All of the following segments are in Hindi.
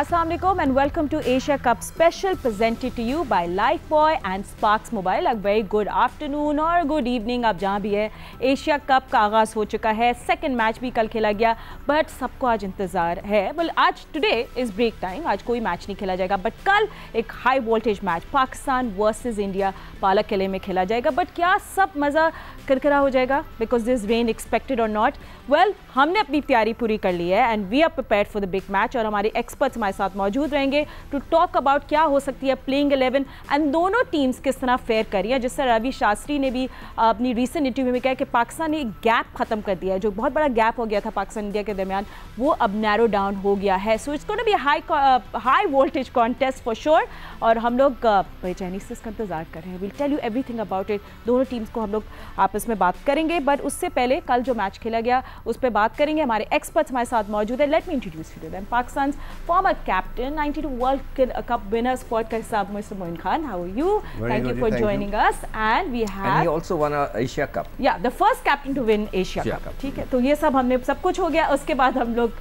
Assalamu alaikum and welcome to Asia Cup special presented to you by Lifebuoy and Sparks Mobile. A very good afternoon or good evening आप जहाँ भी है. एशिया कप का आगाज़ हो चुका है. सेकंड मैच भी कल खेला गया बट सबको आज इंतज़ार है. well, आज टुडे इज़ ब्रेक टाइम. आज कोई मैच नहीं खेला जाएगा बट कल एक high voltage match Pakistan versus India पालक किले में खेला जाएगा. बट क्या सब मज़ा करकरा हो जाएगा बिकॉज दिस रेन एक्सपेक्टेड और नॉट? वेल, हमने अपनी तैयारी पूरी कर ली है and we are prepared for the big match और हमारे एक्सपर्ट्स हमारे साथ मौजूद रहेंगे टू टॉक अबाउट क्या हो सकती है प्लेइंग 11 एंड दोनों टीम्स किस तरह फेयर करी है. जिस तरह रवि शास्त्री ने भी अपनी रिसेंट इंटरव्यू में कहा कि पाकिस्तान ने एक गैप खत्म कर दिया है. जो बहुत बड़ा गैप हो गया था पाकिस्तान इंडिया के दरमियान वो अब नैरो डाउन हो गया है. So it's gonna be high voltage contest for sure और हम लोग बेचैनी से इसका इंतजार कर रहे हैं. Will tell you everything about it. दोनों टीम्स को हम लोग आपस में बात करेंगे बट उससे पहले कल जो मैच खेला गया उस पर बात करेंगे. हमारे एक्सपर्ट्स हमारे साथ मौजूद है. Let me introduce you to them. Pakistan former captain 92 world cup winner squad का हिस्सा mister Moin Khan. How are you? Thank you for joining us and we have and he also won a Asia Cup. Yeah, the first captain to win Asia Cup. ठीक है, तो ये सब हमने सब कुछ हो गया. उसके बाद हम लोग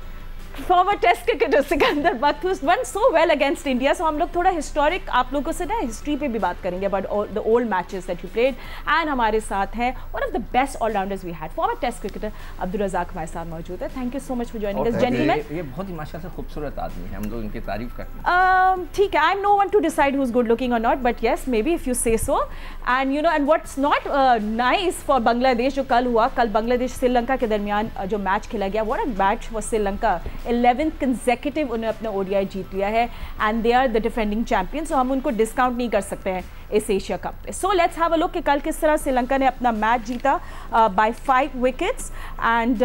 फॉर्मर टेस्ट क्रिकेटर सिकंदर बख्त who's won so well against India. So हम लोग थोड़ा हिस्टोरिक आप लोगों से ना हिस्ट्री पे भी बात करेंगे about the old matches that you played. And हमारे साथ हैं one of the best all-rounders we had, former test cricketer Abdul Razzaq हमारे साथ मौजूद है. Thank you so much for joining us gentleman. ये बहुत ही माशाल्लाह से खूबसूरत आदमी है, हम लोग इनकी तारीफ करते हैं. ठीक है, I am no one to decide who is good looking और not but yes may be if you say so. And you know and what's not nice for Bangladesh जो कल हुआ, कल बांग्लादेश श्रीलंका के दरमियान जो मैच खेला गया, what a match for Sri Lanka. 11th consecutive उन्हें अपना ओडीआई जीत लिया है and they are the defending champion. So हम उनको डिस्काउंट नहीं कर सकते हैं इस एशिया कप पे. So let's have a look कि कल किस तरह श्रीलंका ने अपना मैच जीता by 5 wickets. And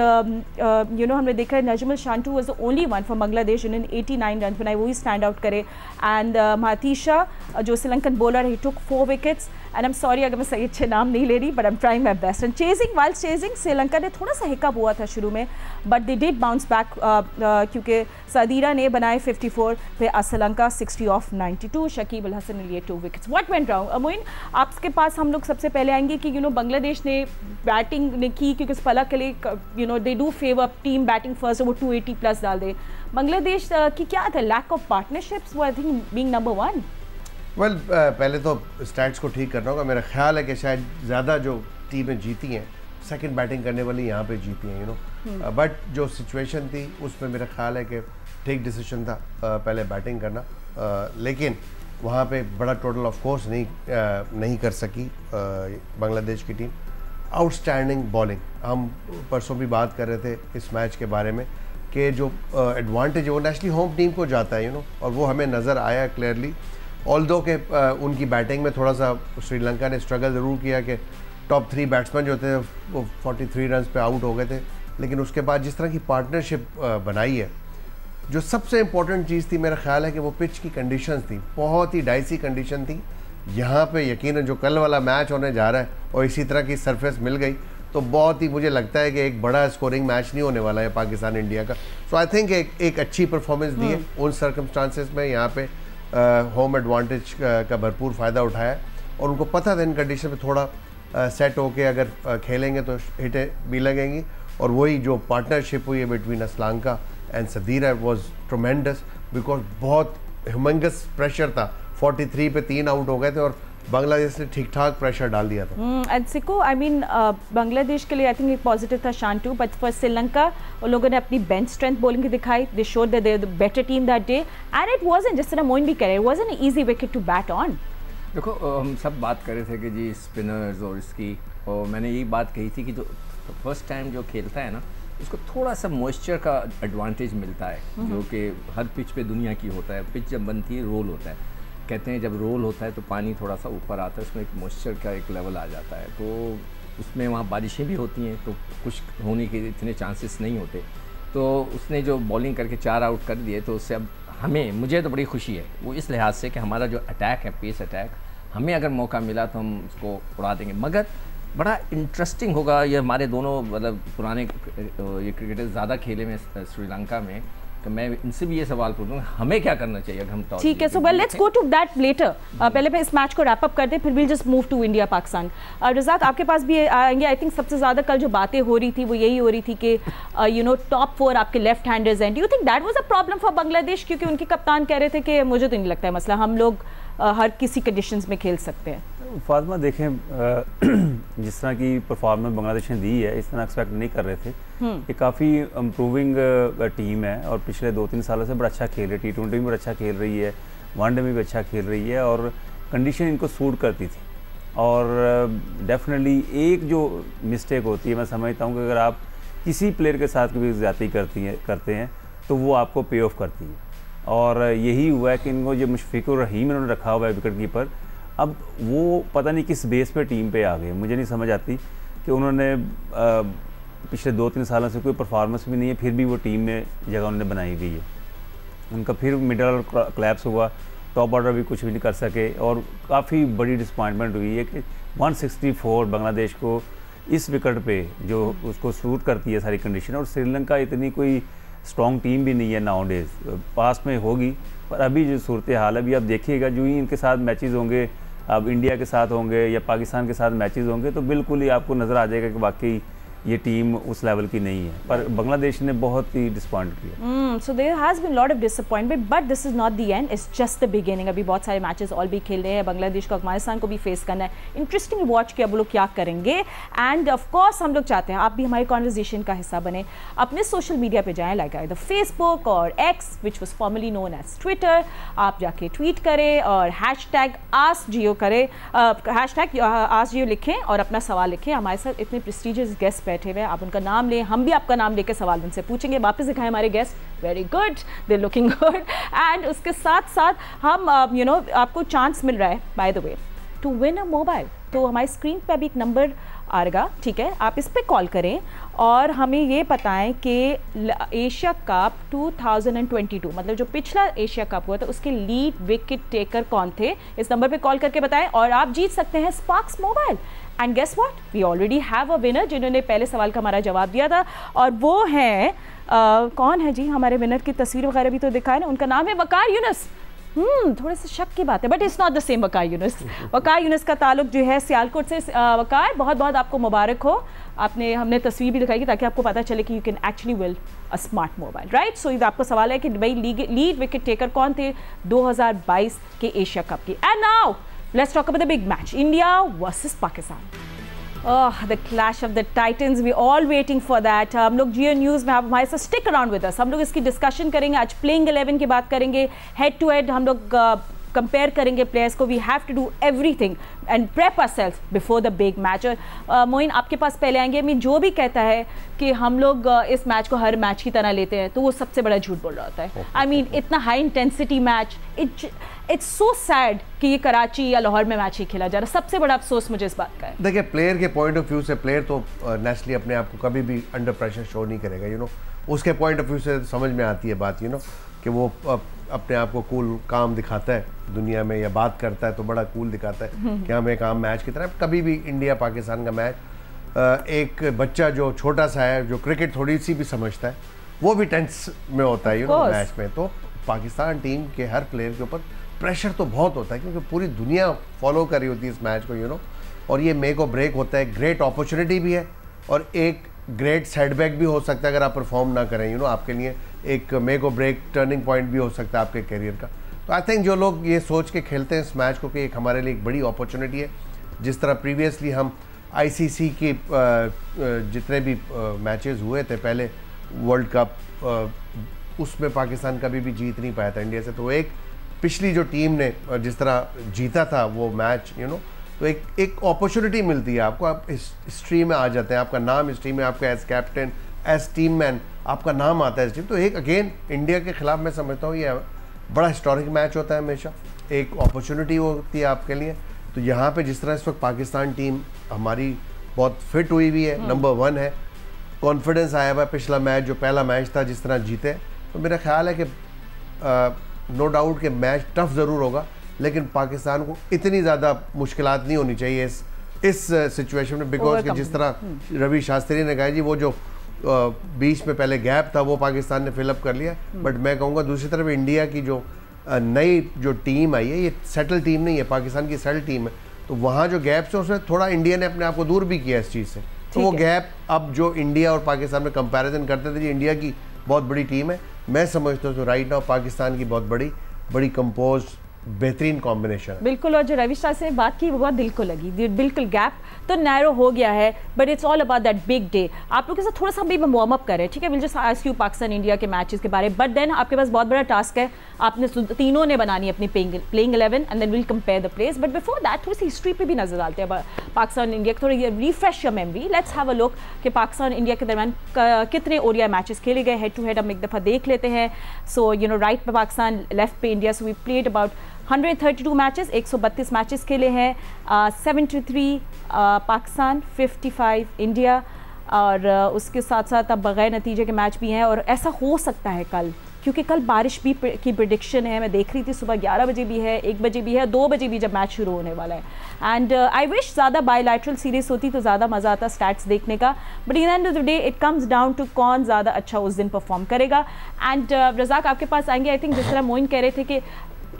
you know हमने देखा है Najmul Shanto was the only one from Bangladesh जिन्होंने 89 रन बनाए, वही स्टैंड आउट करे. एंड मातीशा जो श्रीलंकन बॉलर है, he took 4 wickets. And I am sorry अगर मैं सही अच्छे नाम नहीं ले रही but I am trying my best. And chasing while chasing Sri Lanka ने थोड़ा सा हिकअप हुआ था शुरू में but they did bounce back क्योंकि सदीरा ने बनाए 54 फिर श्रीलंका 60 ऑफ 92. शकीब अल हसन ने लिए 2 wickets. What went wrong? Moin, आपके पास हम लोग सबसे पहले आएंगे कि यू नो बांग्लादेश ने बैटिंग ने की क्योंकि इस पलक के लिए you know they do favour team batting first, वो 280 प्लस डाल दे. बांग्लादेश की क्या था lack of partnerships I think being number 1. Well, पहले तो स्टैट्स को ठीक करना होगा. मेरा ख्याल है कि शायद ज़्यादा जो टीमें जीती हैं सेकंड बैटिंग करने वाली यहाँ पे जीती हैं, यू नो. बट जो सिचुएशन थी उसमें मेरा ख्याल है कि ठीक डिसीजन था पहले बैटिंग करना. लेकिन वहाँ पे बड़ा टोटल ऑफ कोर्स नहीं कर सकी बांग्लादेश की टीम. Outstanding bowling. हम परसों भी बात कर रहे थे इस मैच के बारे में कि जो एडवांटेज है वो नेशनली होम टीम को जाता है, यू नो, और वो हमें नज़र आया क्लियरली. ऑल्दो के उनकी बैटिंग में थोड़ा सा श्रीलंका ने स्ट्रगल ज़रूर किया कि टॉप 3 बैट्समैन जो थे वो 43 रन पे आउट हो गए थे. लेकिन उसके बाद जिस तरह की पार्टनरशिप बनाई है, जो सबसे इम्पॉर्टेंट चीज़ थी मेरा ख्याल है कि वो पिच की कंडीशंस थी. बहुत ही डाइसी कंडीशन थी यहाँ पे. यकीनन जो कल वाला मैच होने जा रहा है और इसी तरह की सरफेस मिल गई तो बहुत ही मुझे लगता है कि एक बड़ा स्कोरिंग मैच नहीं होने वाला है पाकिस्तान इंडिया का. सो आई थिंक एक अच्छी परफॉर्मेंस दी है उन सर्कमस्टांसेस में. यहाँ पे होम एडवांटेज का भरपूर फ़ायदा उठाया और उनको पता था इन कंडीशन में थोड़ा सेट होके अगर खेलेंगे तो हिटें भी लगेंगी. और वही जो पार्टनरशिप हुई है between Sri Lanka and Sadeera was tremendous because बहुत ह्यूमंगस प्रेशर था. 43 पे 3 आउट हो गए थे और बांग्लादेश ने ठीक ठाक प्रेशर डाल दिया था. एंड सिको आई मीन बांग्लादेश के लिए आई थिंक एक पॉजिटिव था शांटू बट फॉर श्रीलंका उन लोगों ने अपनी बेंच स्ट्रेंथ बॉलिंग दिखाई. They showed that they are the better team that day and it wasn't जिस तरह मोइन भी कह रहे, it wasn't an easy wicket to bat on. देखो हम सब बात कर रहे थे कि जी स्पिनर्स और इसकी, और मैंने यही बात कही थी कि जो फर्स्ट टाइम जो खेलता है ना उसको थोड़ा सा मॉइस्चर का एडवांटेज मिलता है जो कि हर पिच पे दुनिया की होता है. पिच जब बनती है रोल होता है, कहते हैं जब रोल होता है तो पानी थोड़ा सा ऊपर आता है, उसमें एक मॉइस्चर का एक लेवल आ जाता है. तो उसमें वहाँ बारिशें भी होती हैं तो कुछ होने के इतने चांसेस नहीं होते. तो उसने जो बॉलिंग करके 4 आउट कर दिए तो उससे अब मुझे तो बड़ी खुशी है वो इस लिहाज से कि हमारा जो अटैक है पेस अटैक, हमें अगर मौका मिला तो हम उसको उड़ा देंगे. मगर बड़ा इंटरेस्टिंग होगा ये हमारे दोनों मतलब पुराने ये क्रिकेटर ज़्यादा खेले में श्रीलंका में तो मैं इनसे भी ये सवाल पूछूंगा, हमें क्या करना चाहिए अगर हम टॉस ठीक है, so well let's go to that later. पहले मैं इस मैच को रैप अप करते हैं, फिर will just move to India Pakistan. Razzaq, आपके पास भी आएंगे। आई थिंक सबसे ज़्यादा कल जो बातें हो रही थी वो यही हो रही थी कि यू नो टॉप 4 आपके लेफ्ट हैंडर्स हैं। Do you think that was a problem for Bangladesh? क्योंकि उनके कप्तान कह रहे थे कि मुझे तो नहीं लगता है मसला, हम लोग हर किसी कंडीशंस में खेल सकते हैं। फातिमा देखें, जिस तरह की परफॉर्मेंस बांग्लादेश ने दी है इस तरह एक्सपेक्ट नहीं कर रहे थे। ये काफ़ी इम्प्रूविंग टीम है और पिछले 2-3 सालों से बड़ा अच्छा खेल रही है, T20 में भी अच्छा खेल रही है, वनडे में भी अच्छा खेल रही है और कंडीशन इनको सूट करती थी। और डेफिनेटली एक जो मिस्टेक होती है, मैं समझता हूँ कि अगर आप किसी प्लेयर के साथ कभी ज़्यादती करते हैं तो वो आपको पे ऑफ करती है, और यही हुआ है कि इनको जो मुशफिकुर रहीम इन्होंने रखा हुआ है विकेट कीपर, अब वो पता नहीं किस बेस पे टीम पे आ गए। मुझे नहीं समझ आती कि उन्होंने पिछले 2-3 सालों से कोई परफॉर्मेंस भी नहीं है, फिर भी वो टीम में जगह उन्होंने बनाई हुई है। उनका फिर मिडल क्लैप्स हुआ, टॉप ऑर्डर भी कुछ भी नहीं कर सके और काफ़ी बड़ी डिसअपॉइंटमेंट हुई है कि 164 बांग्लादेश को इस विकेट पे जो उसको सूट करती है सारी कंडीशन, और श्रीलंका इतनी कोई स्ट्रॉन्ग टीम भी नहीं है नाउ डेज, पास्ट में होगी पर अभी जो सूरत हाल है, अभी आप देखिएगा जो ही इनके साथ मैचेस होंगे, अब इंडिया के साथ होंगे या पाकिस्तान के साथ मैचेस होंगे तो बिल्कुल ही आपको नज़र आ जाएगा कि वाकई ये टीम उस लेवल की नहीं है। पर बांग्लादेश ने बहुत ही डिसअपॉइंट किया। So there has been lot of disappointment, but this is not the end, it's just the beginning. अभी बहुत सारे मैचेस ऑल भी खेल रहे हैं, बांग्लादेश को अफगानिस्तान को भी फेस करना है। इंटरेस्टिंग वॉच किया वो लोग क्या करेंगे, एंड ऑफ कोर्स हम लोग चाहते हैं आप भी हमारी कॉन्वर्जेशन का हिस्सा बने। अपने सोशल मीडिया पे जाएं, लाइक द फेसबुक और X which was formerly known as Twitter, आप जाके ट्वीट करें और #AskJio करें, #AskJio लिखें और अपना सवाल लिखें। हमारे साथ इतने प्रेस्टीजियस गेस्ट बैठे हुए हैं, आप उनका नाम लें, हम भी आपका नाम लेकर सवाल उनसे पूछेंगे। वापस दिखाएं हमारे guest, very good, they looking good. And उसके साथ साथ हम आपको चांस मिल रहा है by the way to win a mobile. तो हमारी स्क्रीन पे अभी एक नंबर आएगा, ठीक है, आप इस पे कॉल करें और हमें ये बताएं कि एशिया कप 2022 मतलब जो पिछला एशिया कप हुआ था उसके लीड विकेट टेकर कौन थे, इस नंबर पे कॉल करके बताएं और आप जीत सकते हैं Sparx mobile. And guess what, we already have a winner जिन्होंने पहले सवाल का हमारा जवाब दिया था, और वो हैं कौन है जी, हमारे विनर की तस्वीर वगैरह भी तो दिखाए ना, उनका नाम है वकार यूनुस। थोड़े से शक की बात है, but it's not the same Waqar Younis. Waqar Younis का ताल्लुक जो है सियालकोट से। वकार, बहुत बहुत आपको मुबारक हो, हमने तस्वीर भी दिखाई ताकि आपको पता चले कि you can actually will a smart mobile, right. So आपका सवाल है कि भाई लीड विकेट टेकर कौन थे 2022 के एशिया कप की। And now let's talk about the big match, India versus Pakistan. Oh, the clash of the titans, we all waiting for that. हम लोग Jio News में, आप हमारे साथ stick around with us, हम लोग इसकी डिस्कशन करेंगे। आज प्लेइंग 11 की बात करेंगे, हेड टू हेड हम लोग कंपेयर करेंगे प्लेयर्स को। We have to do everything and prep ourselves before the big match. और मोइन आपके पास पहले आएंगे। मैं जो भी कहता है कि हम लोग इस मैच को हर मैच की तरह लेते हैं तो वो सबसे बड़ा झूठ बोल रहा होता है। आई मीन इतना high intensity match, it's so sad कि ये कराची या लाहौर में मैच ही खेला जा रहा है। सबसे बड़ा अफसोस मुझे इस बात का है। देखिए, प्लेयर के पॉइंट ऑफ व्यू से प्लेयर तो नेचुरली अपने आप को कभी भी अंडर प्रेशर शो नहीं करेगा, उसके पॉइंट ऑफ व्यू से समझ में आती है बात, कि वो अपने आप को कूल काम दिखाता है दुनिया में, या बात करता है तो बड़ा कूल दिखाता है कि हम एक आम मैच की तरह। कभी भी इंडिया पाकिस्तान का मैच, एक बच्चा जो छोटा सा है, जो क्रिकेट थोड़ी सी भी समझता है, वो भी टेंस में होता है मैच में। तो पाकिस्तान टीम के हर प्लेयर के ऊपर प्रेशर तो बहुत होता है, क्योंकि पूरी दुनिया फॉलो कर रही होती है इस मैच को, और ये मेक और ब्रेक होता है। ग्रेट अपॉर्चुनिटी भी है और एक ग्रेट सेटबैक भी हो सकता है अगर आप परफॉर्म ना करें, आपके लिए एक मेक और ब्रेक टर्निंग पॉइंट भी हो सकता है आपके करियर का। तो आई थिंक जो लोग ये सोच के खेलते हैं इस मैच को कि एक हमारे लिए एक बड़ी अपॉर्चुनिटी है, जिस तरह प्रीवियसली हम ICC के जितने भी मैचेस हुए थे पहले वर्ल्ड कप, उसमें पाकिस्तान कभी भी जीत नहीं पाया था इंडिया से। तो एक पिछली जो टीम ने जिस तरह जीता था वो मैच, तो एक अपॉर्चुनिटी मिलती है आपको, आप इस हिस्ट्री में आ जाते हैं, आपका नाम हिस्ट्री में, आपका as captain, as team man आपका नाम आता है इस टीम। तो एक अगेन इंडिया के खिलाफ मैं समझता हूँ ये बड़ा हिस्टोरिक मैच होता है, हमेशा एक अपॉर्चुनिटी होती है आपके लिए। तो यहाँ पे जिस तरह इस वक्त पाकिस्तान टीम हमारी बहुत फिट हुई हुई है, नंबर 1 है, कॉन्फिडेंस आया हुआ है। पिछला मैच जो पहला मैच था जिस तरह जीते, तो मेरा ख्याल है कि नो डाउट कि मैच टफ ज़रूर होगा, लेकिन पाकिस्तान को इतनी ज़्यादा मुश्किलात नहीं होनी चाहिए इस सिचुएशन में, बिकॉज कि जिस तरह रवि शास्त्री ने कहा जी, वो जो बीच में पहले गैप था वो पाकिस्तान ने फिलअप कर लिया। बट मैं कहूँगा दूसरी तरफ इंडिया की जो नई जो टीम आई है, ये सेटल टीम नहीं है, पाकिस्तान की सेटल टीम है, तो वहाँ जो गैप्स है उसमें थोड़ा इंडिया ने अपने आप को दूर भी किया इस चीज़ से। तो वो गैप अब जो इंडिया और पाकिस्तान में कंपैरिजन करते थे, जी इंडिया की बहुत बड़ी टीम है, मैं समझता हूँ तो राइट नाउ पाकिस्तान की बहुत बड़ी कंपोज बेहतरीन कॉम्बिनेशन है। बिल्कुल, और जो रवि शाह से बात की वो बहुत दिल को लगी, बिल्कुल गैप तो नैरो हो गया है, but it's all about that big day. आप लोग के साथ थोड़ा सा भी वार्म अप करें, ठीक है, will just ask you Pakistan India के मैचेस के बारे में, बट देन आपके पास बहुत बड़ा टास्क है, आपने तीनों ने बनानी है अपनी playing 11 and then will compare the players. But before that थोड़ी सी हिस्ट्री पे भी नजर डालते हैं पाकिस्तान इंडिया, थोड़ी refresh your memory. Let's have a look कि पाकिस्तान इंडिया के दरमियान कितने ओडीआई मैचेस खेले गए हेड टू हेड, हम एक दफ़ा देख लेते हैं। सो यू नो राइट पे पाकिस्तान, लेफ्ट पे India. So we played about 132 matches, 132 matches खेले हैं, 73 पाकिस्तान, 55 इंडिया, और उसके साथ साथ अब बगैर नतीजे के मैच भी हैं। और ऐसा हो सकता है कल, क्योंकि कल बारिश भी की प्रिडिक्शन है, मैं देख रही थी सुबह 11 बजे भी है, 1 बजे भी है, 2 बजे भी जब मैच शुरू होने वाला है। एंड आई विश ज़्यादा बायलैटरल सीरीज होती तो ज़्यादा मज़ा आता स्टैट्स देखने का, but in end of the day it comes down to कौन ज़्यादा अच्छा उस दिन परफॉर्म करेगा। एंड रज़ाक आपके पास आएंगे, आई थिंक जिस तरह मोइन कह रहे थे कि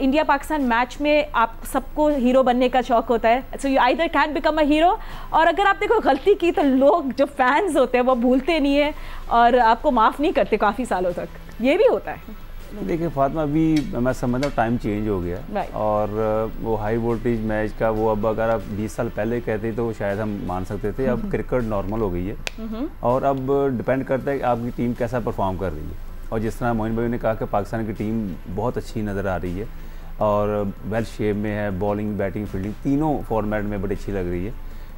इंडिया पाकिस्तान मैच में आप सबको हीरो बनने का शौक होता है, so you either can become a hero, और अगर आपने कोई गलती की तो लोग जो फैंस होते हैं वो भूलते नहीं है और आपको माफ़ नहीं करते काफ़ी सालों तक, ये भी होता है। देखिए फातिमा, अभी मैं समझता हूँ टाइम चेंज हो गया और वो हाई वोल्टेज मैच का वो अब अगर आप 20 साल पहले कहते तो शायद हम मान सकते थे, अब क्रिकेट नॉर्मल हो गई है और अब डिपेंड करता है कि आपकी टीम कैसा परफॉर्म कर रही है। और जिस तरह मोइन भाई ने कहा कि पाकिस्तान की टीम बहुत अच्छी नज़र आ रही है और वेल शेप में है, बॉलिंग बैटिंग फील्डिंग तीनों फॉर्मेट में बड़ी अच्छी लग रही है।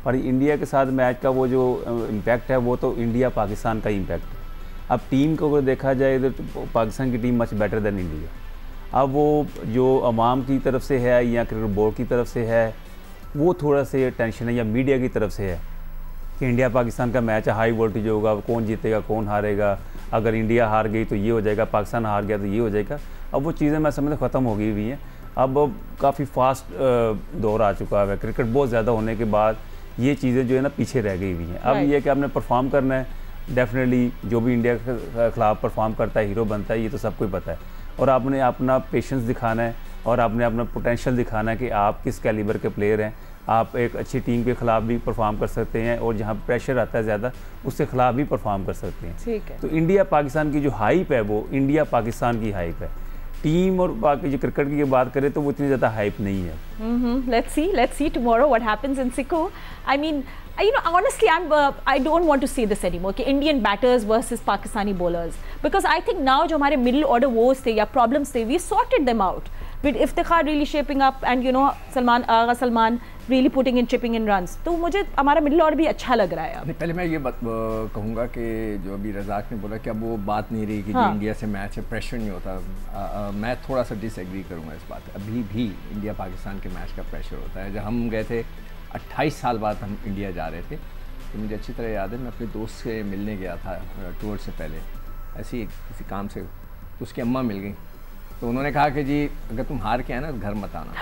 और इंडिया के साथ मैच का वो जो इम्पैक्ट है वो तो इंडिया पाकिस्तान का इम्पैक्ट है। अब टीम को अगर देखा जाए इधर तो पाकिस्तान की team much better than India. अब वो जो अवाम की तरफ से है या क्रिकेट बोर्ड की तरफ से है वो थोड़ा सा टेंशन है, या मीडिया की तरफ से है कि इंडिया पाकिस्तान का मैच हाई वोल्टेज होगा, कौन जीतेगा कौन हारेगा, अगर इंडिया हार गई तो ये हो जाएगा, पाकिस्तान हार गया तो ये हो जाएगा। अब वो चीज़ें मैं समझता ख़त्म हो गई हुई हैं। अब काफ़ी फास्ट दौर आ चुका है, क्रिकेट बहुत ज़्यादा होने के बाद ये चीज़ें जो है ना पीछे रह गई हुई हैं। अब ये कि आपने परफॉर्म करना है, डेफिनेटली जो भी इंडिया के खिलाफ परफॉर्म करता है हीरो बनता है, ये तो सबको ही पता है। और आपने अपना पेशेंस दिखाना है और आपने अपना पोटेंशियल दिखाना है कि आप किस कैलिबर के प्लेयर हैं। आप एक अच्छी टीम के खिलाफ भी परफॉर्म कर सकते हैं और जहाँ प्रेशर आता है ज़्यादा उसके खिलाफ भी परफॉर्म कर सकते हैं। ठीक है। तो इंडिया पाकिस्तान की जो हाइप है वो इंडिया पाकिस्तान की हाइप है। टीम और बाकी जो क्रिकेट की बात करें तो वो इतनी ज़्यादा हाइप नहीं है। Let's see tomorrow what happens in Sikhu. I mean, you know, honestly, I don't want to say this anymore कि Indian batters versus Pakistani bowlers, because I think now जो हमारे middle order woes थे या problems थे, we sorted them out with Iftikhar really shaping up and you know Salman really putting in chipping in runs. तो मुझे हमारा मिडिल ऑर्डर भी अच्छा लग रहा है। पहले मैं ये कहूँगा कि जो अभी रज़ाक ने बोला कि अब वो बात नहीं रही कि जो इंडिया से मैच है प्रेशर नहीं होता, मैं थोड़ा सा डिसएग्री करूँगा इस बात। अभी भी इंडिया पाकिस्तान के मैच का प्रेशर होता है। जब हम गए थे 28 साल बाद हम इंडिया जा रहे थे, तो मुझे अच्छी तरह याद है मैं अपने दोस्त से मिलने गया था टूर से पहले, ऐसे ही किसी काम से, तो उसकी अम्मा मिल गई, तो उन्होंने कहा कि जी अगर तुम हार के आए ना घर मत आना।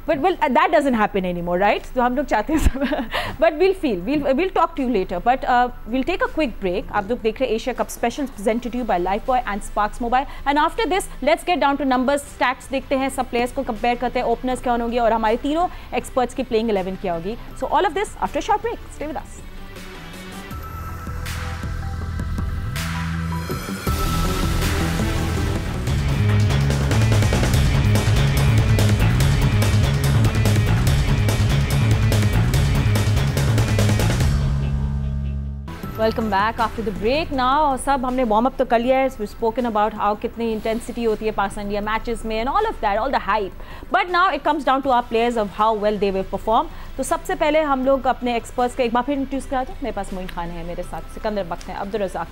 But well, that doesn't happen anymore, right? So हम लोग चाहते हैं but we'll talk to you later. But we'll take a quick break. आप लोग देख रहे हैं Asia cup special presented to you by Lifebuoy and Sparks Mobile. And after this, let's get down to numbers, stats देखते हैं, सब players को compare करते हैं, openers क्या होंगे और हमारे तीनों experts की playing 11 क्या होगी. So all of this after a short break. Stay with us. Welcome back after the break now. सब हमने वार्म अप तो कर लिया है, स्पोकन अबाउट हाउ कितनी इंटेंसिटी होती है पाकिस्तान इंडिया मैचेस में and all of that, all the hype, but now it comes down to our players of how well they will perform. तो सबसे पहले हम लोग अपने एक्सपर्ट्स का एक बार फिर इंट्रोड्यूस करा दें। मेरे पास मोइन खान है, मेरे साथ सिकंदर बख्श हैं, Abdul Razzaq,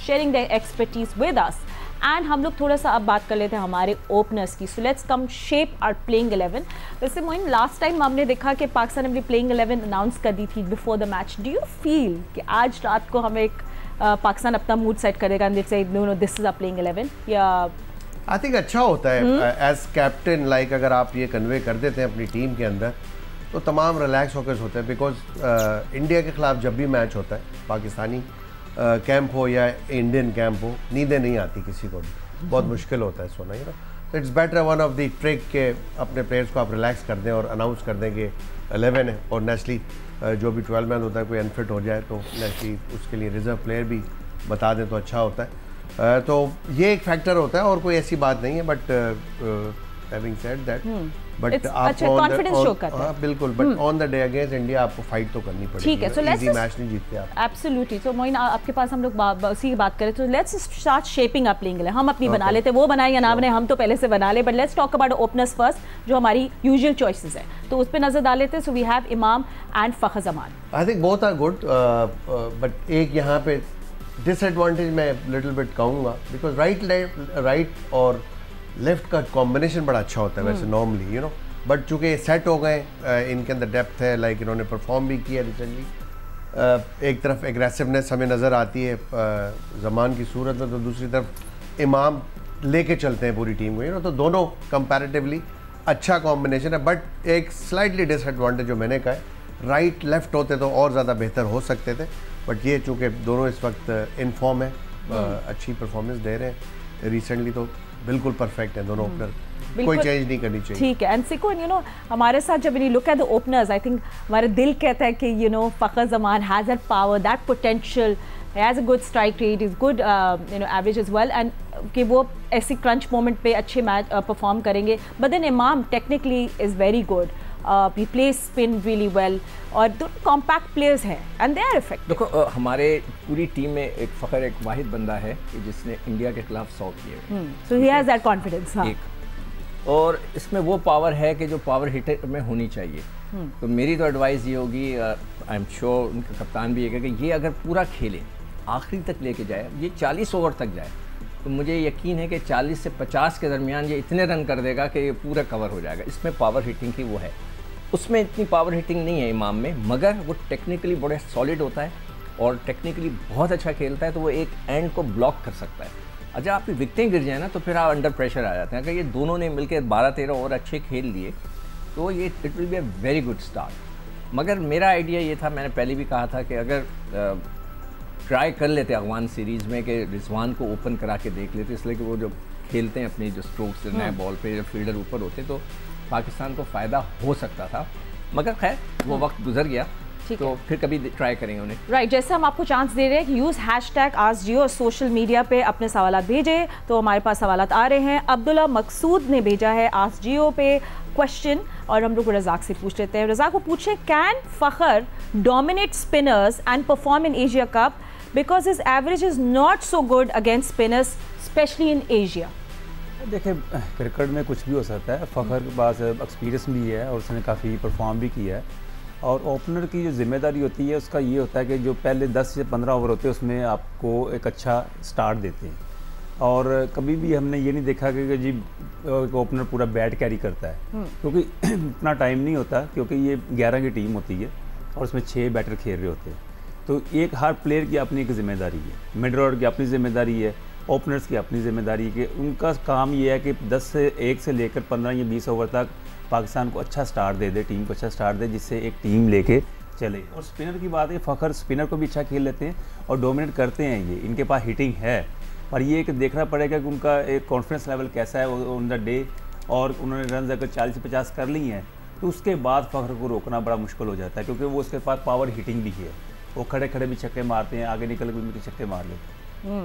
sharing their expertise with us, and हम लोग थोड़ा सा अब बात कर लेते हैं हमारे ओपनर्स की। So let's come shape our playing 11। वैसे मोइन लास्ट टाइम हमने देखा कि पाकिस्तान ने अपनी प्लेइंग 11 अनाउंस कर दी थी before the match. Do you feel कि आज रात को हमें एक पाकिस्तान अपना मूड सेट करेगा and say no this is a playing 11? या आई थिंक अच्छा होता है एज कैप्टन, लाइक अगर आप ये कन्वे कर देते हैं अपनी टीम के अंदर तो तमाम रिलैक्स होकर होते हैं, बिकॉज इंडिया के खिलाफ जब भी मैच होता है पाकिस्तानी कैंप हो या इंडियन कैंप हो, नींदें नहीं आती किसी को भी, बहुत मुश्किल होता है सोना, तो it's better one of the trick के अपने प्लेयर्स को आप रिलैक्स कर दें और अनाउंस कर दें कि 11 है, और नेचुरली जो भी 12 मैन होता है कोई अनफिट हो जाए तो नेचुरली उसके लिए रिजर्व प्लेयर भी बता दें तो अच्छा होता है। तो ये एक फैक्टर होता है और कोई ऐसी बात नहीं है, but having said that, but आप कॉन्फिडेंस शो करते हैं बिल्कुल, but on the day against India आपको फाइट तो करनी पड़ेगी। ठीक है, सो लेट्स मैच नहीं जीतते आप। एब्सोल्युटली। सो मोइन आपके पास हम लोग उसी की बात करें तो let's start shaping up playing. हम अपनी बना लेते, वो बनाए या ना बनाए, हम तो पहले से बना ले, but let's talk about openers first जो हमारी यूजुअल चॉइसेस है, तो उस पर नजर डाल लेते हैं। So we have Imam and Fakhar Zaman. I think both are good, but एक यहाँ पे डिसएडवांटेज मैं लिटिल बिट कहूँगा, बिकॉज राइट और लेफ्ट का कॉम्बिनेशन बड़ा अच्छा होता है वैसे नॉर्मली, बट चूँकि सेट हो गए, इनके अंदर डेप्थ है, लाइक इन्होंने परफॉर्म भी किया रिसेंटली, एक तरफ एग्रेसिवनेस हमें नज़र आती है ज़मान की सूरत में, तो दूसरी तरफ इमाम लेके चलते हैं पूरी टीम को, तो दोनों कंपैरेटिवली अच्छा कॉम्बिनेशन है। बट एक स्लाइटली डिसएडवांटेज जो मैंने कहा है, राइट लेफ्ट होते तो और ज़्यादा बेहतर हो सकते थे, बट ये चूँकि दोनों इस वक्त इन फॉर्म है, अच्छी परफॉर्मेंस दे रहे हैं रिसेंटली, तो बिल्कुल परफेक्ट है दोनों ओपनर, कोई चेंज नहीं करनी चाहिए। ठीक है। एंड सिको हमारे साथ जब you look at the openers, I think हमारे दिल कहता है कि Fakhar Zaman has that power, that potential, has a good strike rate, is good average as well, and कि वो ऐसी क्रंच मोमेंट पे अच्छे मैच परफॉर्म करेंगे। But then Imam technically is very good, he plays spin really well, और दो कॉम्पैक्ट प्लेयर्स हैं एंड दे आर इफेक्टिव। देखो हमारे पूरी टीम में एक फखर एक वाहिद बंदा है कि जिसने इंडिया के खिलाफ 100 किए, सो ही हैज दैट कॉन्फिडेंस। और इसमें वो पावर है कि जो पावर हिटर में होनी चाहिए। तो मेरी तो एडवाइस ये होगी, आई एम श्योर उनका कप्तान भी ये कि ये अगर पूरा खेले आखिरी तक लेके जाए, ये 40 ओवर तक जाए, तो मुझे यकीन है कि 40 से 50 के दरमियान ये इतने रन कर देगा कि ये पूरा कवर हो जाएगा। इसमें पावर हिटिंग की वो है, उसमें इतनी पावर हिटिंग नहीं है इमाम में, मगर वो टेक्निकली बड़े सॉलिड होता है और टेक्निकली बहुत अच्छा खेलता है, तो वो एक एंड को ब्लॉक कर सकता है। अगर आपकी विकटें गिर जाए ना तो फिर आप अंडर प्रेशर आ जाते हैं। अगर ये दोनों ने मिलकर 12-13 ओवर अच्छे खेल लिए तो ये it will be a very good start. मगर मेरा आइडिया ये था, मैंने पहले भी कहा था कि अगर ट्राई कर लेते अफगान सीरीज़ में कि रिजवान को ओपन करा के देख लेते, इसलिए कि वो जो खेलते हैं अपनी जो स्ट्रोक्स से नए बॉल पे, जब फील्डर ऊपर होते तो पाकिस्तान को फ़ायदा हो सकता था, मगर खैर वो वक्त गुजर गया, तो फिर कभी ट्राई करेंगे उन्हें। राइट, जैसे हम आपको चांस दे रहे हैं कि यूज़ #AskJio और सोशल मीडिया पे अपने सवाल भेजें, तो हमारे पास सवाल आ रहे हैं। अब्दुल्ला मकसूद ने भेजा है AskJio पे क्वेश्चन, और हम लोग रज़ाक से पूछ लेते हैं। रज़ाक को पूछे, can Fakhar dominate spinners and perform in Asia cup because his average is not so good against spinners specially in Asia? देखिए क्रिकेट में कुछ भी हो सकता है, फ़खर के पास एक्सपीरियंस भी है और उसने काफ़ी परफॉर्म भी किया है, और ओपनर की जो जिम्मेदारी होती है उसका ये होता है कि जो पहले 10 से 15 ओवर होते हैं उसमें आपको एक अच्छा स्टार्ट देते हैं, और कभी भी हमने ये नहीं देखा कि जी ओपनर पूरा बैट कैरी करता है, क्योंकि इतना टाइम नहीं होता, क्योंकि ये 11 की टीम होती है और उसमें 6 बैटर खेल रहे होते हैं, तो एक हर प्लेयर की अपनी एक जिम्मेदारी है, मिडल ऑर्डर की अपनी जिम्मेदारी है, ओपनर्स की अपनी जिम्मेदारी है कि उनका काम ये है कि 10 से 1 से लेकर 15 या 20 ओवर तक पाकिस्तान को अच्छा स्टार्ट दे दे, टीम को अच्छा स्टार्ट दे, जिससे एक टीम लेके चले। और स्पिनर की बात है, फ़खर स्पिनर को भी अच्छा खेल लेते हैं और डोमिनेट करते हैं, ये इनके पास हिटिंग है, पर ये कि देखना पड़ेगा कि उनका एक कॉन्फिडेंस लेवल कैसा है ऑन द डे, और उन्होंने रन अगर 40 से 50 कर ली हैं तो उसके बाद फ़खर को रोकना बड़ा मुश्किल हो जाता है, क्योंकि वो उसके पास पावर हिटिंग भी है, वो खड़े खड़े भी छक्के मारते हैं, आगे निकल के भी छक्के मार लेते हैं।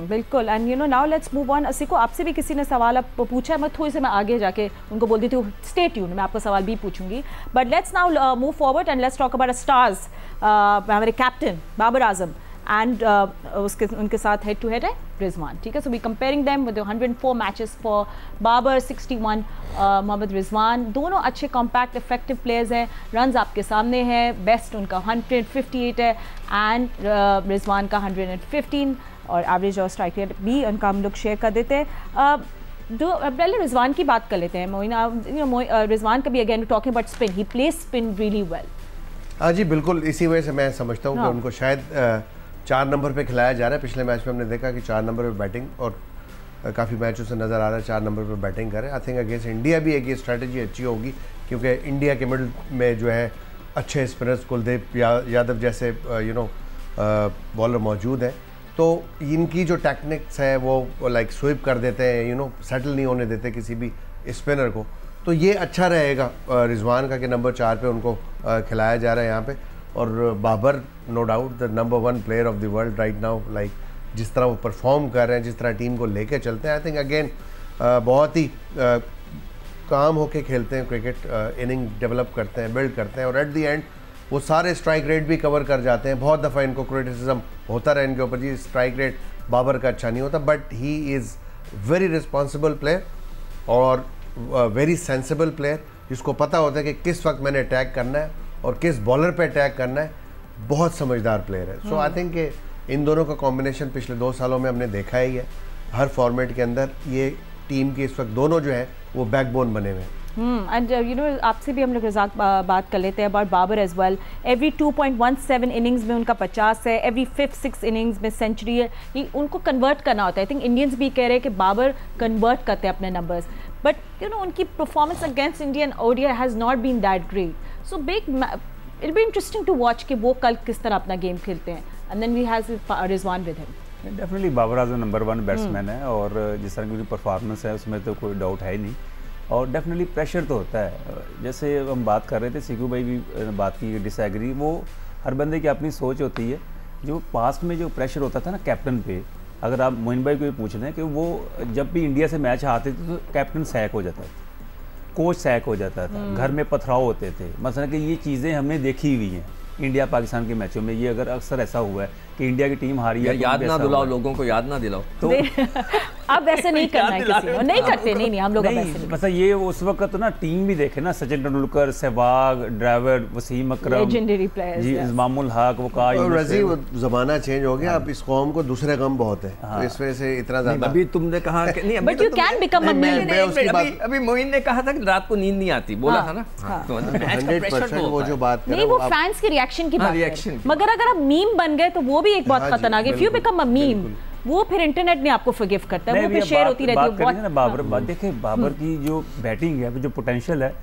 बिल्कुल। And now let's move on. असिको, आपसे भी किसी ने सवाल पूछा है, मैं थोड़ी से मैं आगे जाके उनको बोल देती हूँ स्टे ट्यून, मैं आपको सवाल भी पूछूंगी, but let's now move forward and let's talk about stars. हमारे कैप्टन बाबर आजम एंड उनके साथ हेड टू हेड है रिजवान, ठीक है। So we comparing them with 104 matches for Babar, 61 Mohammad Rizwan. दोनों अच्छे कॉम्पैक्ट इफेक्टिव प्लेयर्स हैं, रन्स आपके सामने हैं, बेस्ट उनका 158 है एंड रिजवान का 115, और एवरेज और स्ट्राइक रेट भी उनका हम लोग शेयर कर देते हैं। पहले रिजवान की बात कर लेते हैं। मोइना, रिजवान का भी again talking about spin, he plays spin really well. हाँ जी बिल्कुल, इसी वजह से मैं समझता हूँ कि उनको शायद 4 नंबर पे खिलाया जा रहा है। पिछले मैच में हमने देखा कि 4 नंबर पे बैटिंग, और काफ़ी मैचों से नज़र आ रहा है 4 नंबर पे बैटिंग करें। आई थिंक अगेंस्ट इंडिया भी एक ये स्ट्रैटेजी अच्छी होगी, क्योंकि इंडिया के मिडल में जो है अच्छे स्पिनर्स, कुलदीप यादव जैसे बॉलर मौजूद हैं, तो इनकी जो टेक्निक्स है वो लाइक स्वीप कर देते हैं, यू नो, सेटल नहीं होने देते किसी भी स्पिनर को। तो ये अच्छा रहेगा रिजवान का कि नंबर 4 पे उनको खिलाया जा रहा है यहाँ पे। और Babar no doubt the number 1 player of the world right now, like जिस तरह वो परफॉर्म कर रहे हैं, जिस तरह टीम को लेके चलते हैं, आई थिंक अगेन बहुत ही काम होके खेलते हैं क्रिकेट, इनिंग डेवलप करते हैं, बिल्ड करते हैं, और एट द एंड वो सारे स्ट्राइक रेट भी कवर कर जाते हैं। बहुत दफ़ा इनको क्रिटिसिज्म होता रहा इनके ऊपर, जी स्ट्राइक रेट बाबर का अच्छा नहीं होता, but he is very responsible player और वेरी सेंसिबल प्लेयर, जिसको पता होता है कि किस वक्त मैंने अटैक करना है और किस बॉलर पे अटैक करना है। बहुत समझदार प्लेयर है। सो आई थिंक इन दोनों का कॉम्बिनेशन पिछले 2 सालों में हमने देखा ही है हर फॉर्मेट के अंदर। ये टीम के इस वक्त दोनों जो है वो बैकबोन बने हुए हैं। एंड यू नो आपसे भी हम लोग रज़ाक बात कर लेते हैं about Babar as well. Every 2.17 innings में उनका 50 है, एवरी 5-6 इनिंग्स में सेंचुरी है। ये उनको कन्वर्ट करना होता है। आई थिंक इंडियंस भी कह रहे हैं कि बाबर कन्वर्ट करते हैं अपने नंबर्स, बट यू नो उनकी performance against Indian ODI has not been that great. So big it be interesting to watch कि वो कल किस तरह अपना गेम खेलते हैं। And then we have Rizwan with him. Definitely Babar Azam number 1 batsman है और जिस तरह की उनकी परफॉर्मेंस है उसमें तो कोई डाउट है ही नहीं। और डेफिनेटली प्रेशर तो होता है, जैसे हम बात कर रहे थे, सिकू भाई भी बात की डिसएग्री, वो हर बंदे की अपनी सोच होती है। जो पास्ट में जो प्रेशर होता था ना कैप्टन पे, अगर आप मोइन भाई को भी पूछ लें कि वो जब भी इंडिया से मैच आते थे तो कैप्टन सैक हो जाता था, कोच सैक हो जाता था, घर में पथराव होते थे। मतलब कि ये चीज़ें हमने देखी हुई हैं इंडिया पाकिस्तान के मैचों में। ये अगर अक्सर ऐसा हुआ है कि इंडिया की टीम हारी है, याद ना दिलाओ लोगों को, याद ना दिलाओ तो अब ऐसे नहीं करना है किसी को, नहीं करते, नहीं हम लोग नहीं। मतलब ये उस वक्त ना टीम भी देखे ना, सचिन तेंदुलकर, सहवाग, ड्राइवर, वसीम अकरम, लेजेंडरी प्लेयर्स जी, इमामुल हक, वकास, रजी, वो ज़माना चेंज हो गया। अब इस कौम को दूसरे गम बहुत है, तो इस वजह से इतना ज़्यादा। अभी तुमने कहा कि नहीं, but you can become a meme. अभी मोइन ने कहा था कि रात को नींद नहीं आती, बोला था ना, तो 100% वो जो बात नहीं, वो फैंस के रिएक्शन की बात है। मगर अगर आप मीम बन गए तो वो भी एक बहुत खतरनाक है। If you become a meme, वो फिर इंटरनेट ने आपको फॉरगिव करता है, वो फिर शेयर होती रहती है। बहुत बाबर बात देखिए, बाबर की जो बैटिंग है, जो पोटेंशियल है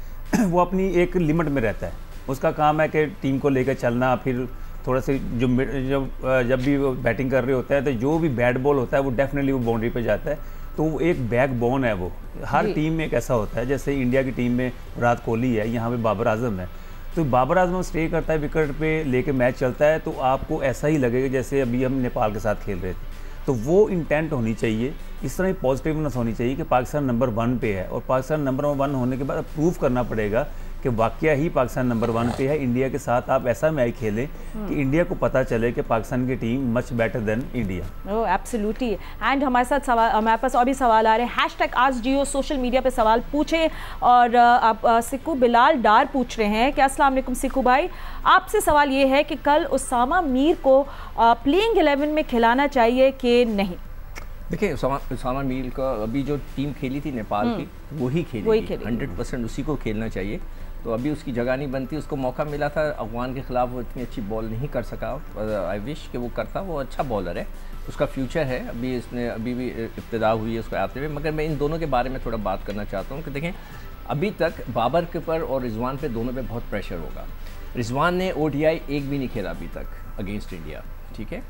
वो अपनी एक लिमिट में रहता है। उसका काम है कि टीम को लेकर चलना, फिर थोड़ा से जब भी वो बैटिंग कर रहे होता है तो जो भी बैट बॉल होता है वो डेफिनेटली वो बाउंड्री पे जाता है। तो वो एक बैकबोन है, वो हर टीम में एक ऐसा होता है। जैसे इंडिया की टीम में विराट कोहली है, यहाँ पे बाबर आजम है, तो बाबर आजम स्टे करता है, विकेट पे लेके मैच चलता है, तो आपको ऐसा ही लगेगा जैसे अभी हम नेपाल के साथ खेल रहे थे। तो वो इंटेंट होनी चाहिए, इस तरह की पॉजिटिवनेस होनी चाहिए कि पाकिस्तान नंबर 1 पे है, और पाकिस्तान नंबर 1 होने के बाद प्रूव करना पड़ेगा कि वाकया ही पाकिस्तान नंबर 1 पे है। इंडिया के साथ आप ऐसा मैच खेलें कि इंडिया को पता चले कि पाकिस्तान की team much better than India. Oh absolutely. And हमारे साथ सवाल, हमारे पास और भी सवाल आ रहे हैं। #AskJio सोशल मीडिया पे सवाल पूछे, और आप सिक्कू बिलाल डार पूछ रहे हैं कि अस्सलाम वालेकुम सिक्कू भाई, आपसे सवाल ये है कि कल उसामा मीर को प्लेइंग 11 में खिलाना चाहिए कि नहीं? देखिए, उसामा मीर का अभी जो टीम खेली थी नेपाल की, वही खेली 100% उसी को खेलना चाहिए। तो अभी उसकी जगह नहीं बनती, उसको मौका मिला था अफगान के ख़िलाफ़, वो इतनी अच्छी बॉल नहीं कर सका। आई विश कि वो करता, वो अच्छा बॉलर है, उसका फ्यूचर है। अभी इसने अभी भी इब्तिदा हुई है उसको आते हुए। मगर मैं इन दोनों के बारे में थोड़ा बात करना चाहता हूँ कि देखें, अभी तक बाबर के ऊपर और रिजवान पे दोनों पे बहुत प्रेशर होगा। रिजवान ने ODI एक भी नहीं खेला अभी तक अगेंस्ट इंडिया, ठीक है,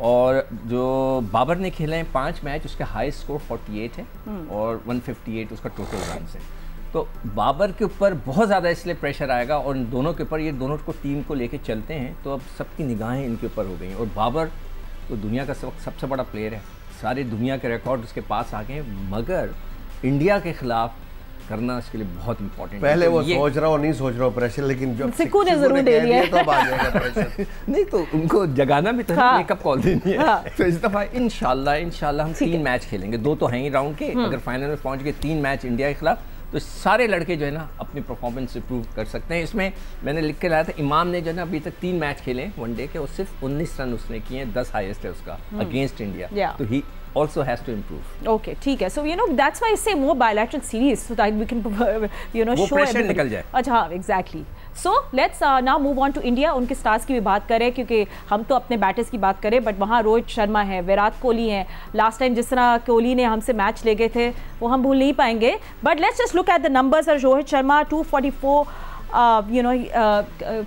और जो बाबर ने खेले हैं 5 मैच, उसका हाई स्कोर 48 है और 158 उसका टोटल रन है। तो बाबर के ऊपर बहुत ज़्यादा इसलिए प्रेशर आएगा, और इन दोनों के ऊपर, ये दोनों को टीम को लेके चलते हैं, तो अब सबकी निगाहें इनके ऊपर हो गई हैं। और बाबर तो दुनिया का सबसे बड़ा प्लेयर है, सारी दुनिया के रिकॉर्ड उसके पास आ गए हैं, मगर इंडिया के खिलाफ करना इसके लिए बहुत इंपॉर्टेंट है। पहले वो सोच रहा हो, नहीं सोच रहा हो प्रेशर, लेकिन जब सिक्कू ने जरूर दे दिया तो अब आ जाएगा प्रेशर। नहीं तो उनको जगाना भी तो है, मेकअप कॉल देनी है। तो इस दफ़ा इंशाल्लाह हम 3 मैच खेलेंगे, 2 तो हैं ही राउंड के। अगर फाइनल में पहुंच गए 3 मैच इंडिया के खिलाफ, तो सारे लड़के जो है ना अपनी परफॉर्मेंस इंप्रूव कर सकते हैं। इसमें मैंने लिख के लाया था, इमाम ने जो है ना अभी तक 3 मैच खेले वनडे के, और सिर्फ 19 रन उसने किए हैं, 10 हाईएस्ट है उसका अगेंस्ट इंडिया। तो ही also has to improve. Okay, ठीक है. So you know that's why I say more bilateral series so that we can वो show pressure निकल जाए. अच्छा हाँ, exactly. So let's now move on to India. उनके स्टार्स की भी बात करें, क्योंकि हम तो अपने बैटर्स की बात करें, बट वहाँ रोहित शर्मा है, विराट कोहली हैं। लास्ट टाइम जिस तरह कोहली ने हमसे मैच ले गए थे वो हम भूल नहीं पाएंगे। But let's just look at the numbers. Rohit Sharma 244 you know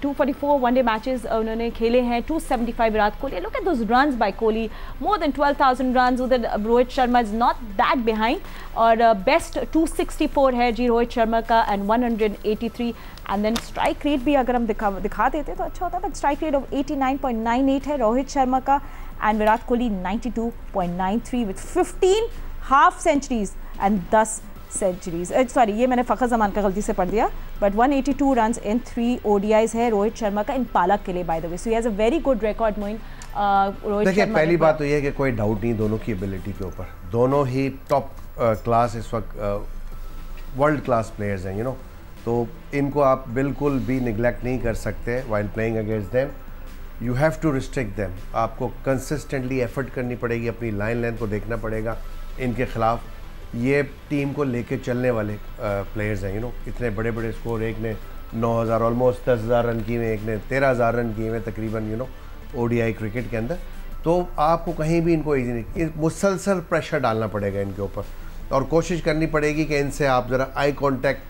244 one day matches उन्होंने खेले हैं, 275 Virat Kohli. Look at those runs by Kohli, more than 12,000 runs. उधर Rohit Sharma is not that behind, और बेस्ट 264 है जी रोहित शर्मा का and 183. And then strike rate भी अगर हम दिखा देते तो अच्छा होता, बट स्ट्राइक रेट ऑफ 89.98 है रोहित शर्मा का, and Virat Kohli 92.93 with 15 half centuries and 10 centuries. Sorry, ये मैंने फ़खर जमान का गलती से पढ़ दिया, बट 182 रन इन 3 ODIs है रोहित शर्मा का इन पालक के लिए, by the way. So he has a very good record. Moin Rohit देखिए, शर्मा, पहली बात तो ये है कि कोई डाउट नहीं दोनों की एबिलिटी के ऊपर. दोनों ही टॉप क्लास इस वक्त वर्ल्ड क्लास प्लेयर्स हैं, यू नो. तो इनको आप बिल्कुल भी निगलेक्ट नहीं कर सकते while playing against them. You have to restrict them. आपको कंसिस्टेंटली एफर्ट करनी पड़ेगी, अपनी लाइन लेंथ को देखना पड़ेगा इनके खिलाफ. ये टीम को लेके चलने वाले प्लेयर्स हैं, यू नो. इतने बड़े बड़े स्कोर, एक ने 9,000 ऑलमोस्ट 10,000 रन किए हुए, एक ने 13,000 रन किए हुए तकरीबन, यू नो, ODI क्रिकेट के अंदर. तो आपको कहीं भी इनको ईजी नहीं, मुसलसल प्रेशर डालना पड़ेगा इनके ऊपर, और कोशिश करनी पड़ेगी कि इनसे आप ज़रा आई कांटेक्ट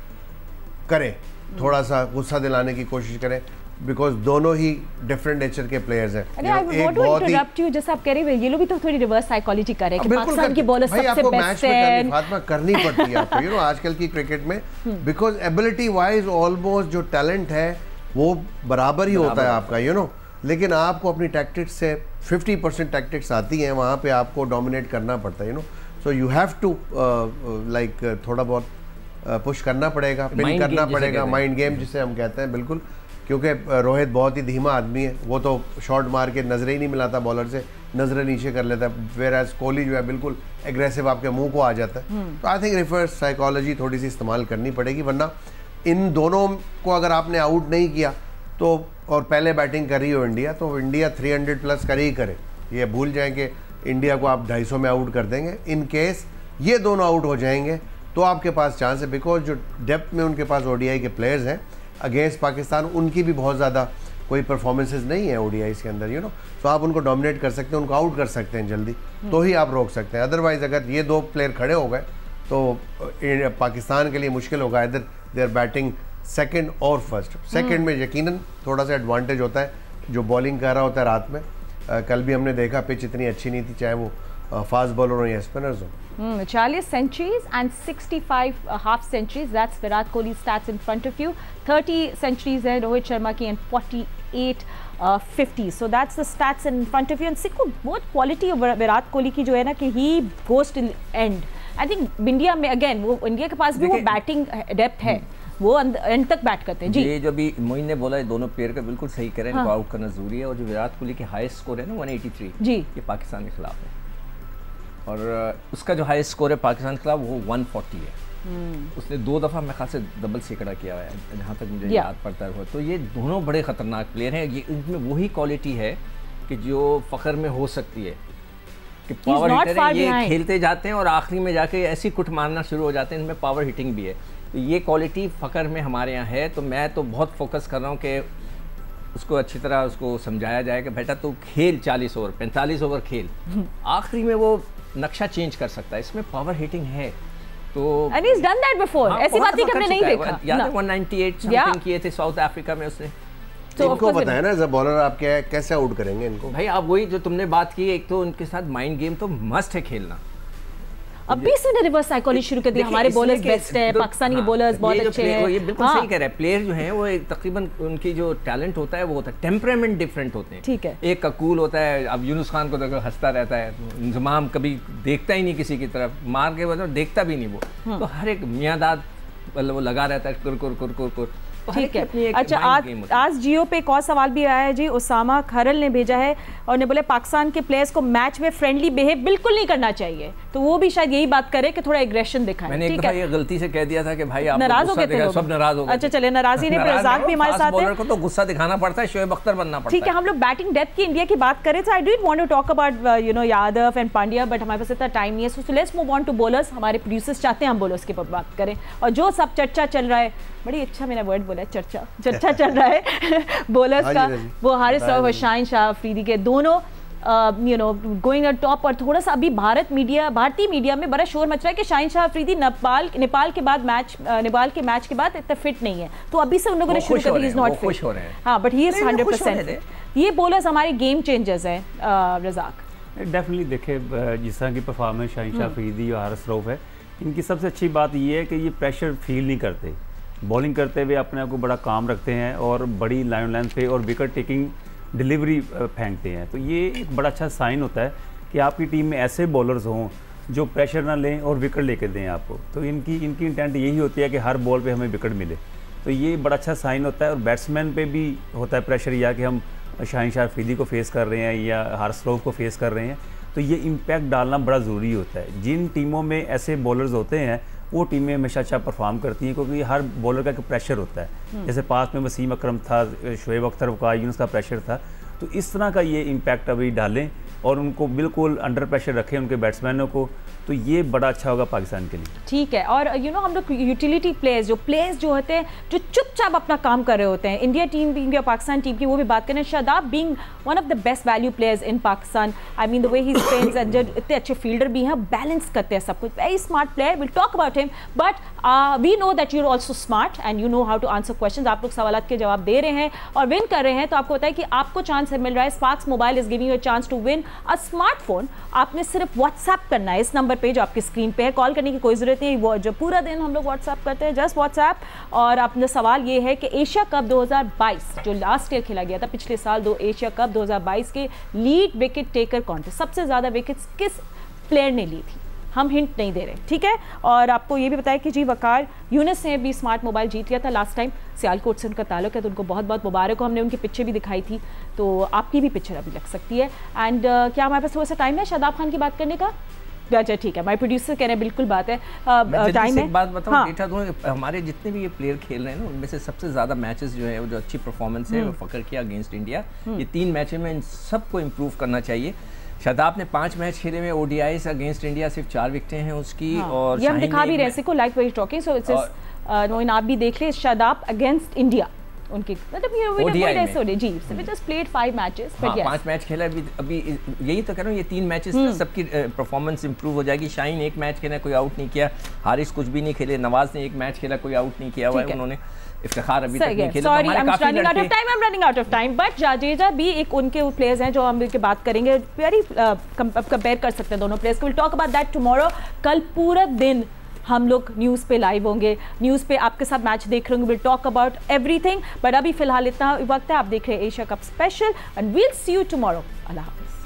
करें, थोड़ा सा गुस्सा दिलाने की कोशिश करें, बिकॉज दोनों ही डिफरेंट नेचर के प्लेयर्स हैं. एक बहुत ही इंटरप्ट जैसा आप कह रहे हैं, ये लोग भी तो थोड़ी रिवर्स साइकोलॉजी कर रहे हैं कि पाकिस्तान की बॉलर सबसे बेस्ट है. फातिमा करनी पड़ती है आपको, यू नो, आजकल की क्रिकेट में, बिकॉज एबिलिटी वाइज ऑलमोस्ट जो टैलेंट है वो बराबर ही होता है आपका, यू नो. लेकिन आपको अपनी टैक्टिक्स से 50% टैक्टिक्स आती हैं, वहाँ पे आपको डोमिनेट करना पड़ता है, you know. So you have to like थोड़ा बहुत पुश करना पड़ेगा, पिन करना पड़ेगा, माइंड गेम जिसे हम कहते हैं. बिल्कुल, क्योंकि रोहित बहुत ही धीमा आदमी है, वो तो शॉट मार के नज़रें ही नहीं मिलाता बॉलर से, नज़रें नीचे कर लेता है. वेयर एज कोहली जो है बिल्कुल एग्रेसिव आपके मुंह को आ जाता है. तो आई थिंक रिवर्स साइकोलॉजी थोड़ी सी इस्तेमाल करनी पड़ेगी, वरना इन दोनों को अगर आपने आउट नहीं किया तो, और पहले बैटिंग कर रही हो इंडिया, तो इंडिया 300 प्लस करे ही करे. ये भूल जाएँ कि इंडिया को आप 250 में आउट कर देंगे. इन केस ये दोनों आउट हो जाएंगे तो आपके पास चांस है, बिकॉज जो डेप्थ में उनके पास ODI के प्लेयर्स हैं अगेंस्ट पाकिस्तान, उनकी भी बहुत ज़्यादा कोई परफॉर्मेंसेस नहीं है ODIs के अंदर, यू नो. तो आप उनको डोमिनेट कर सकते हैं, उनको आउट कर सकते हैं जल्दी, तो ही आप रोक सकते हैं. अदरवाइज़ अगर ये 2 प्लेयर खड़े हो गए तो पाकिस्तान के लिए मुश्किल होगा. इधर दे आर बैटिंग सेकंड और फर्स्ट. सेकंड में यकीनन थोड़ा सा एडवांटेज होता है जो बॉलिंग कर रहा होता है रात में. कल भी हमने देखा पिच इतनी अच्छी नहीं थी, चाहे वो फास्ट बॉलर हो या स्पिनर्स हो. 40 centuries and 65 half centuries. That's Virat Kohli stats in front of you. 30 centuries है रोहित शर्मा की and 48 50. So that's the stats in front of you. And सिक्को बहुत quality विराट कोहली की जो है ना कि he goes till end. I think India में again वो इंडिया के पास भी वो बैटिंग डेप्थ है, वो एंड तक बैट करते हैं जी. ये जो भी मोइन ने बोला, दोनों प्लेयर का बिल्कुल सही करें, इनको आउट करना जरूरी है. और जो विराट कोहली के हाईएस्ट स्कोर है ना 183 जी, ये पाकिस्तान के खिलाफ है, और उसका जो हाईएस्ट स्कोर है पाकिस्तान के खिलाफ वो 140 है. उसने 2 दफ़ा मेरे ख्याल से डबल सेकड़ा किया हुआ है जहाँ तक मुझे याद पड़ता है. तो ये दोनों बड़े ख़तरनाक प्लेयर हैं. ये इनमें वही क्वालिटी है कि जो फ़खर में हो सकती है कि पावर हिटर है, ये खेलते जाते हैं और आखिरी में जाके ऐसी कुट मारना शुरू हो जाते हैं. इनमें पावर हिटिंग भी है, तो ये क्वालिटी फ़खर में हमारे यहाँ है. तो मैं तो बहुत फोकस कर रहा हूँ कि उसको अच्छी तरह उसको समझाया जाए कि बेटा तू खेल 40 ओवर 45 ओवर खेल, आखिरी में वो नक्शा चेंज कर सकता है. इसमें पावर हिटिंग है. तो and he's done that before. ऐसी बात नहीं कि हमने नहीं देखा. याद है 198 समथिंग किए थे साउथ अफ्रीका में उसने. तो इनको पता है ना एज अ बॉलर आप क्या कैसे आउट करेंगे इनको. भाई आप वही जो तुमने बात की, एक तो उनके साथ माइंड गेम तो मस्ट है खेलना. अब भी इसने रिवर्स साइकोलॉजी शुरू कर दी. हमारे बॉलर्स बेस्ट हैं, पाकिस्तानी बॉलर्स बहुत अच्छे हैं. ये बिल्कुल सही कह रहा है. प्लेयर जो हैं वो तकरीबन उनकी जो टैलेंट होता है वो होता है, टेम्परामेंट डिफरेंट होते हैं. ठीक है, एक का कूल होता है. अब यूनुस खान को देखो हंसता रहता है, इंजमाम कभी देखता ही नहीं किसी की तरफ, मार के मतलब देखता भी नहीं वो. तो हर एक मियादाद मतलब वो लगा रहता है कुर कुर कुर कुर कुर. ठीक है. अच्छा, आज जियो पे एक और सवाल भी आया है जी. उसामा खरल ने भेजा है और ने बोले पाकिस्तान के प्लेयर्स को मैच में फ्रेंडली बिहेव बिल्कुल नहीं करना चाहिए. तो वो भी शायद यही बात करे कि थोड़ा एग्रेशन दिखाएं. मैंने एक दफा ये गलती से कह दिया था कि भाई आप नाराज हो गए थे, सब नाराज हो गए. अच्छा चले, नाराजी नहीं, रज़ाक भी हमारे साथ है. को तो गुस्सा दिखाना पड़ता है, शोएब अख्तर बनना पड़ता है. ठीक है, हम लोग बैटिंग डेप्थ की इंडिया की बात करें तो I don't want to talk about you know Yadav and Pandya, but हमारे पास इतना टाइम नहीं है. So let's move on to bowlers. हमारे प्रोड्यूसर्स चाहते हैं हम बॉलर्स की बात करें. और जो सब चर्चा चल रहा है, बड़ी अच्छा मैंने वर्ड बोला है, चर्चा चल रहा है बॉलर्स का, वो हारिस राव और शाहीन शाह अफरीदी के दोनों you know going a top. और थोड़ा सा अभी भारतीय मीडिया में बड़ा शोर मच रहा है कि शाहीन शाह अफरीदी नेपाल के मैच के बाद इतना फिट नहीं है, तो अभी से उन लोगों ने शुरू कर दी, इज नॉट फिट। हाँ, बट ही इज 100%। ये बॉलर्स हमारे गेम चेंजर्स हैं रज़ाक। डेफिनेटली देखे जिस तरह की परफॉर्मेंस शाहीन शाह अफरीदी और हारिस रऊफ है, इनकी सबसे अच्छी बात ये है कि ये प्रेशर फील नहीं करते, बॉलिंग करते हुए अपने आप को बड़ा काम रखते हैं और बड़ी लाइन लेंथ पे और विकेट टेकिंग डिलीवरी फेंकते हैं। तो ये एक बड़ा अच्छा साइन होता है कि आपकी टीम में ऐसे बॉलर्स हों जो प्रेशर ना लें और विकेट लेकर दें आपको। तो इनकी इंटेंट यही होती है कि हर बॉल पे हमें विकेट मिले, तो ये बड़ा अच्छा साइन होता है। और बैट्समैन पे भी होता है प्रेशर, या कि हम शाहीन शाह अफरीदी को फेस कर रहे हैं या हारिस रऊफ को फेस कर रहे हैं, तो ये इम्पैक्ट डालना बड़ा ज़रूरी होता है। जिन टीमों में ऐसे बॉलर्स होते हैं वो टीमें हमेशा अच्छा परफॉर्म करती हैं, क्योंकि हर बॉलर का एक प्रेशर होता है। जैसे पास में वसीम अकरम था, शोएब अख्तर, वक़ार यूनुस का प्रेशर था, तो इस तरह का ये इम्पैक्ट अभी डालें और उनको बिल्कुल अंडर प्रेशर रखें उनके बैट्समैनों को, तो ये बड़ा अच्छा होगा पाकिस्तान के लिए। ठीक है। और यू नो हम लोग यूटिलिटी प्लेयर्स जो होते हैं जो चुपचाप अपना काम कर रहे होते हैं, इंडिया टीम भी या पाकिस्तान टीम की, वो भी बात करें। Shadab being one of the best value players in Pakistan, I mean the way he spends, and इतने अच्छे फील्डर भी हैं, बैलेंस करते हैं सब कुछ, very smart player, will talk about him, but we know that you are also smart and you know how to answer question. आप लोग सवाल के जवाब दे रहे हैं और विन कर रहे हैं, तो आपको बताया कि आपको चांस मिल रहा है। Sparx mobile is giving you a chance to win a smartphone. आपने सिर्फ व्हाट्सएप करना है इस नंबर पे जो आपकी स्क्रीन पे है, कॉल करने की कोई ज़रूरत नहीं, वो जो पूरा दिन हम लोग व्हाट्सएप करते हैं, जस्ट व्हाट्सएप। और अपना सवाल ये है कि एशिया कप 2022 जो लास्ट ईयर खेला गया था, पिछले साल एशिया कप 2022 के लीड विकेट टेकर कॉन्टेस्ट, सबसे ज़्यादा विकेट्स किस प्लेयर ने ली थी? हम हिंट नहीं दे रहे, ठीक है। और आपको ये भी बताया कि जी वकार यूनिस ने भी स्मार्ट मोबाइल जीत लिया था लास्ट टाइम, सियालकोट से उनका ताल्लुक है, तो उनको बहुत बहुत मुबारक हो। हमने उनकी पिक्चर भी दिखाई थी, तो आपकी भी पिक्चर अभी लग सकती है। एंड क्या हमारे पास थोड़ा सा टाइम है शादाब खान की बात करने का? अच्छा ठीक है, माय प्रोड्यूसर कह रहे हैं बिल्कुल बात है, टाइम है। एक बात बताऊं, डेटा दूं, हमारे जितने भी ये प्लेयर खेल रहे हैं ना, उनमें से सबसे ज़्यादा मैचेस जो है वो जो अच्छी परफॉर्मेंस है वो फ़खर किया अगेंस्ट इंडिया। ये 3 मैचें में इन सबको इम्प्रूव करना चाहिए। शादाब ने 5 मैच खेले में ODIs अगेंस्ट इंडिया, सिर्फ 4 विकेटें हैं उसकी। और ये हम दिखा भी रहे को like very talking, so it's knowing आप भी देख ले शादाब अगेंस्ट इंडिया उनकी, मतलब ये जी we just played 5 matches, but yes 5 match खेला अभी यही तो कह रहा हूँ, ये 3 मैचेस सबकी परफॉर्मेंस इंप्रूव हो जाएगी। शाहीन 1 मैच खेला, कोई आउट नहीं किया, हारिस कुछ भी नहीं खेले, नवाज ने 1 मैच खेला, कोई आउट नहीं किया हुआ है, उन्होंने इफ्तिखार अभी तक नहीं खेला। Sorry, I am running out of time, but Jadeja भी एक उनके प्लेयर्स हैं जो हम इनके बात करेंगे, वेरी कंपेयर कर सकते हैं दोनों प्लेयर्स को। Will talk about that tomorrow. कल पूरा दिन हम लोग न्यूज़ पे लाइव होंगे, न्यूज़ पे आपके साथ मैच देख रहे होंगे, will talk about everything, but अभी फिलहाल इतना वक्त है। आप देख रहे हैं Asia cup special and we'll see you tomorrow. अल्लाह हाफिज़।